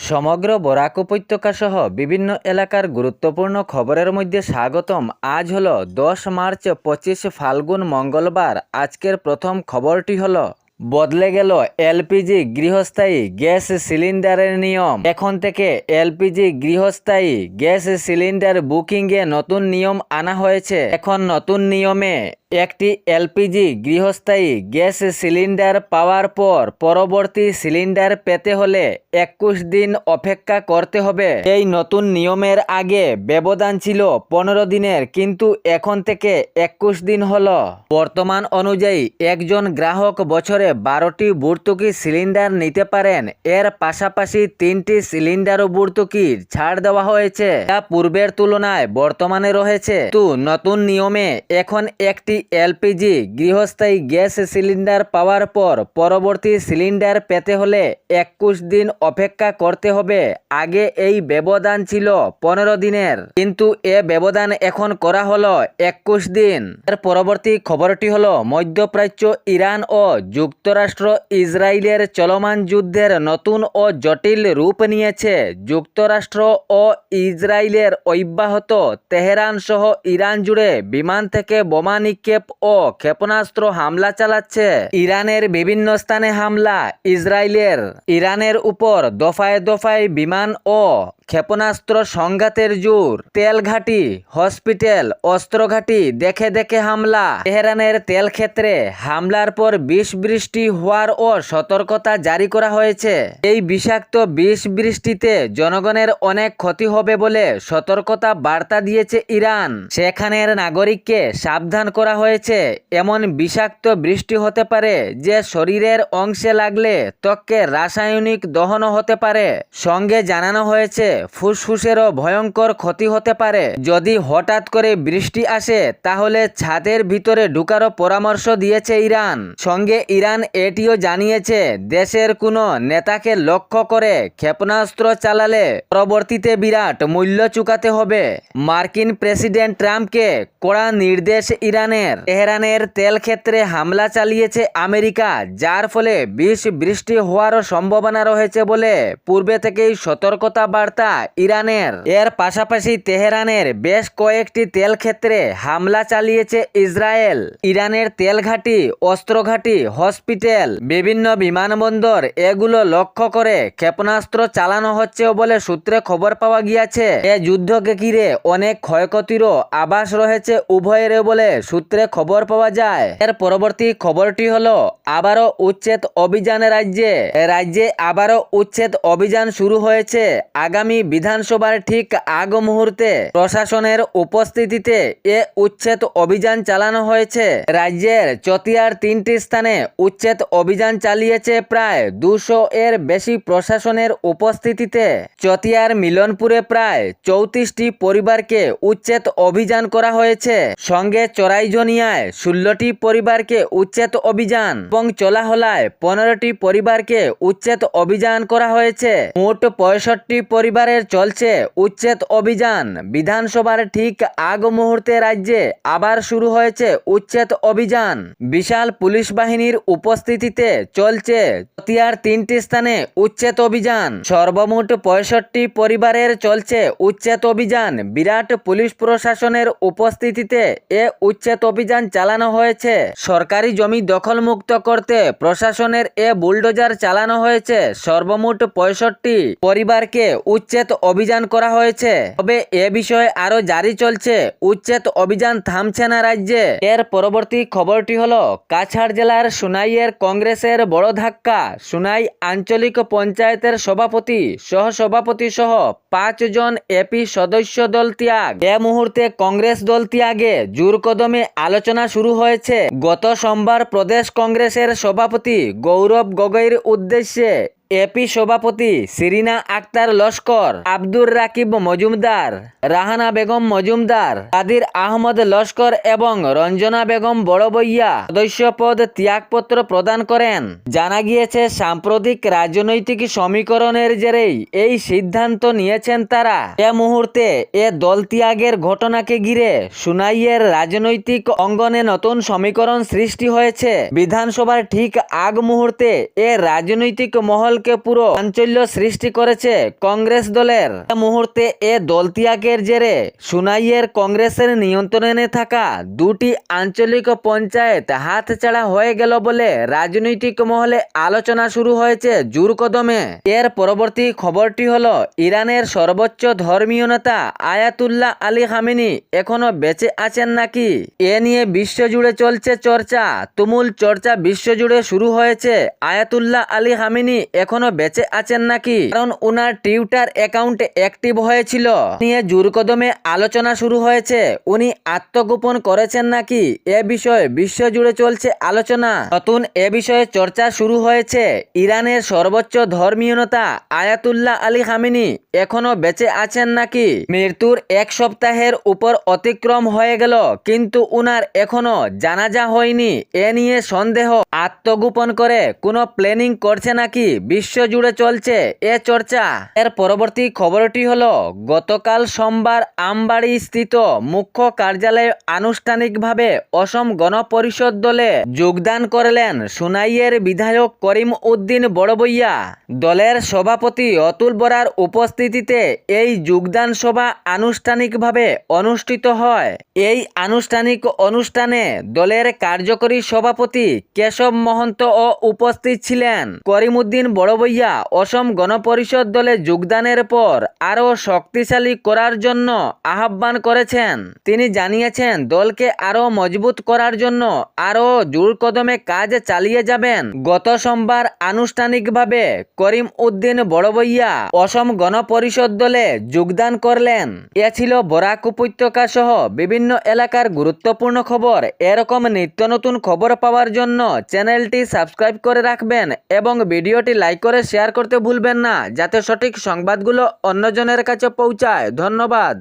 সমগ্র বরাক উপত্যকা সহ বিভিন্ন এলাকার গুরুত্বপূর্ণ খবরের মধ্যে স্বাগতম। আজ হলো 10 মার্চ 25 ফাল্গুন মঙ্গলবার। আজকের প্রথম খবরটি হলো বদলে গেল এলপিজি গৃহস্থায়ী গ্যাস সিলিন্ডারের নিয়ম। এখন থেকে এলপিজি গৃহস্থায়ী গ্যাস সিলিন্ডার বুকিংয়ে নতুন নিয়ম আনা হয়েছে। এখন নতুন নিয়মে একটি এলপিজি গৃহস্থায়ী গ্যাস সিলিন্ডার পাওয়ার পর পরবর্তী সিলিন্ডার পেতে হলে 21 দিন অপেক্ষা করতে হবে। এই নতুন নিয়মের আগে ব্যবধান ছিল 15 দিনের, কিন্তু এখন থেকে 21 দিন হলো। বর্তমান অনুযায়ী একজন গ্রাহক বছরে 12টি ভর্তুকি সিলিন্ডার নিতে পারেন। এর পাশাপাশি 3টি সিলিন্ডার ও ভর্তুকির ছাড় দেওয়া হয়েছে, যা পূর্বের তুলনায় বর্তমানে রয়েছে। তো নতুন নিয়মে এখন একটি এলপিজি গৃহস্থায়ী গ্যাস সিলিন্ডার পাওয়ার পর পরবর্তী সিলিন্ডার পেতে হলে 21 দিন অপেক্ষা করতে হবে। আগে এই ব্যবধান ছিল 15 দিনের, কিন্তু এ ব্যবধান এখন করা হলো 21 দিন। এর পরবর্তী খবরটি হলো মধ্যপ্রাচ্য, ইরান ও যুক্তরাষ্ট্র ইসরায়েলের চলমান যুদ্ধের নতুন ও জটিল রূপ নিয়েছে। যুক্তরাষ্ট্র ও ইসরায়েলের অব্যাহত তেহরান সহ ইরান জুড়ে বিমান থেকে বোমা নিক্ষেপ ও ক্ষেপণাস্ত্র হামলা চালাচ্ছে। ইরানের বিভিন্ন স্থানে হামলা, ইরানের উপর দফায় দফায় বিমান ও ক্ষেপণাস্ত্র সংঘাতের জোর। তেল ঘাঁটি, হসপিটাল, অস্ত্র ঘাঁটি দেখে দেখে হামলা। তেহরানের তেল ক্ষেত্রে হামলার পর বিষ বৃষ্টি হওয়ার ও সতর্কতা জারি করা হয়েছে। এই বিষাক্ত বিষ বৃষ্টিতে জনগণের অনেক ক্ষতি হবে বলে সতর্কতা বার্তা দিয়েছে ইরান। সেখানের নাগরিককে সাবধান করা হয়েছে। এমন বিষাক্ত বৃষ্টি হতে পারে যে শরীরের অংশে লাগলে ত্বকে রাসায়নিক দহন হতে পারে। সঙ্গে জানানো হয়েছে ফুসফুসেরও ভয়ঙ্কর ক্ষতি হতে পারে। যদি হঠাৎ করে বৃষ্টি আসে তাহলে ছাদের ভিতরে ঢুকারও পরামর্শ দিয়েছে ইরান। সঙ্গে ইরান এটিও জানিয়েছে দেশের কোনো নেতাকে লক্ষ্য করে ক্ষেপণাস্ত্র চালালে পরবর্তীতে বিরাট মূল্য চুকাতে হবে। মার্কিন প্রেসিডেন্ট ট্রাম্পকে কড়া নির্দেশ ইরানের। তেহরানের তেল ক্ষেত্রে হামলা চালিয়েছে আমেরিকা, যার ফলে বিষ বৃষ্টি হওয়ারও সম্ভাবনা রয়েছে বলে পূর্বে থেকেই সতর্কতা বার্তা ইরানের। এর পাশাপাশি তেহরানের বেশ কয়েকটি তেল ক্ষেত্রে হামলা চালিয়েছে ইসরায়েল। ইরানের তেল ঘাঁটি, অস্ত্র ঘাঁটি, হসপিটাল, বিভিন্ন বিমানবন্দর এগুলো লক্ষ্য করে ক্ষেপণাস্ত্র চালানো হচ্ছে বলে সূত্রে খবর পাওয়া গিয়েছে। এ যুদ্ধকে ঘিরে অনেক ক্ষয়ক্ষতিরও আভাস রয়েছে উভয়ের বলে সূত্রে খবর পাওয়া যায়। এর পরবর্তী খবরটি হলো আবারও উচ্ছেদ অভিযান। রাজ্যে আবারও উচ্ছেদ অভিযান শুরু হয়েছে। আগামী বিধানসভার ঠিক আগ মুহূর্তে প্রশাসনের উপস্থিতিতে এ উচ্ছেদ অভিযান চালানো হয়েছে। রাজ্যের চতিয়ার 3টি স্থানে উচ্ছেদ অভিযান চালিয়েছে প্রায় 200 এর বেশি প্রশাসনের উপস্থিতিতে। চতিয়ার মিলনপুরে প্রায় 34টি পরিবারকে উচ্ছেদ অভিযান করা হয়েছে। সঙ্গে চরাইজনিয়ায় 16টি পরিবারকে উচ্ছেদ অভিযান এবং চলাহলায় 15টি পরিবারকে উচ্ছেদ অভিযান করা হয়েছে। মোট 65 পরিবারের চলছে উচ্ছেদ অভিযান। বিধানসভার ঠিক আগ মুহূর্তে রাজ্যে আবার শুরু হয়েছে উচ্ছেদ অভিযান। বিশাল পুলিশ বাহিনীর উপস্থিতিতে চলছে চতিয়ার 3টি স্থানে উচ্ছেদ অভিযান। সর্বমোট 65 পরিবারের চলছে উচ্ছেদ অভিযান। বিরাট পুলিশ প্রশাসনের উপস্থিতিতে এ উচ্ছেদ অভিযান চালানো হয়েছে। সরকারি জমি দখলমুক্ত করতে প্রশাসনের এ বুলডোজার চালানো হয়েছে। সর্বমোট 65 পরিবারকে উচ্ছেদ অভিযান করা হয়েছে। তবে এ বিষয়ে আরো জারি চলছে। উচ্ছেদ অভিযান থামছে না রাজ্যে। এর পরবর্তী খবরটি হলো কাছাড় জেলার সুনাইয়ের কংগ্রেসের বড় ধাক্কা। সুনাই আঞ্চলিক পঞ্চায়েতের সভাপতি, সহসভাপতি সহ 5 জন এপি সদস্য দল ত্যাগ। এ মুহূর্তে কংগ্রেস দল ত্যাগে জোর কদমে আলোচনা শুরু হয়েছে। গত সোমবার প্রদেশ কংগ্রেসের সভাপতি গৌরব গগৈর উদ্দেশ্যে এপি সভাপতি সিরিনা আক্তার লস্কর, আব্দুর রাকিব মজুমদার, রাহানা বেগম মজুমদার, কাদির আহমদ লস্কর এবং রঞ্জনা বেগম বড়বইয়া সদস্যপদ ত্যাগপত্র প্রদান করেন। জানা গিয়েছে সাম্প্রতিক রাজনৈতিক সমীকরণের জেরেই এই সিদ্ধান্ত নিয়েছেন তারা। এ মুহূর্তে এ দল ত্যাগের ঘটনাকে ঘিরে সুনাইয়ের রাজনৈতিক অঙ্গনে নতুন সমীকরণ সৃষ্টি হয়েছে। বিধানসভার ঠিক আগ মুহূর্তে এ রাজনৈতিক মহল অঞ্চলকে পুরো চাঞ্চল্য সৃষ্টি করেছে কংগ্রেস দলের। মুহূর্তে এ দল ত্যাগের জেরে সুনাইয়ের কংগ্রেসের নিয়ন্ত্রণে থাকা দুটি আঞ্চলিক পঞ্চায়েত হাতছাড়া হয়ে গেল বলে রাজনৈতিক মহলে আলোচনা শুরু হয়েছে জোর কদমে। এর পরবর্তী খবরটি হলো, ইরানের সর্বোচ্চ ধর্মীয় নেতা আয়াতুল্লাহ আলী খামেনি এখনো বেঁচে আছেন নাকি? এ নিয়ে বিশ্বজুড়ে চলছে চর্চা। তুমুল চর্চা বিশ্বজুড়ে শুরু হয়েছে আয়াতুল্লাহ আলী খামেনি এখনো বেঁচে আছেন নাকি, কারণ উনার টুইটার অ্যাকাউন্ট অ্যাক্টিভ হয়েছিল। নিয়ে জোর কদমে আলোচনা শুরু হয়েছে। উনি আত্মগোপন করেছেন নাকি, এ বিষয়ে বিশ্বজুড়ে চলছে আলোচনা। নতুন এ বিষয়ে চর্চা শুরু হয়েছে। ইরানের সর্বোচ্চ ধর্মীয় নেতা আয়াতুল্লাহ আলী খামেনি এখনো বেঁচে আছেন নাকি? মৃত্যুর এক সপ্তাহের উপর অতিক্রম হয়ে গেল, কিন্তু উনার এখনো জানাজা হয়নি। এ নিয়ে সন্দেহ। আত্মগোপন করে কোনো প্ল্যানিং করছে নাকি, বিশ্বজুড়ে চলছে এ চর্চা। এর পরবর্তী খবরটি হলো, গতকাল সোমবার আমবাড়ি স্থিত মুখ্য কার্যালয়ে আনুষ্ঠানিকভাবে অসম গণ পরিষদ দলে যোগদান করলেন সুনাইয়ের বিধায়ক করিম উদ্দিন বড়বইয়া। দলের সভাপতি অতুল বরার উপস্থিতিতে এই যোগদান সভা আনুষ্ঠানিকভাবে অনুষ্ঠিত হয়। এই আনুষ্ঠানিক অনুষ্ঠানে দলের কার্যকরী সভাপতি কেশব মহন্ত ও উপস্থিত ছিলেন। করিম উদ্দিন বড়বইয়া অসম গণ পরিষদ দলে যোগদানের পর আরও শক্তিশালী করার জন্য আহ্বান করেছেন। তিনি জানিয়েছেন দলকে আরও মজবুত করার জন্য আরও জোর কদমে কাজ চালিয়ে যাবেন। গত সোমবার আনুষ্ঠানিকভাবে করিম উদ্দিন বড়বইয়া অসম গণ পরিষদ দলে যোগদান করলেন। এ ছিল বরাক উপত্যকা সহ বিভিন্ন এলাকার গুরুত্বপূর্ণ খবর। এরকম নিত্য নতুন খবর পাওয়ার জন্য চ্যানেলটি সাবস্ক্রাইব করে রাখবেন এবং ভিডিওটি লাইক করে শেয়ার করতে ভুলবেন না, যাতে সঠিক সংবাদগুলো অন্যজনের কাছে পৌঁছায়। ধন্যবাদ।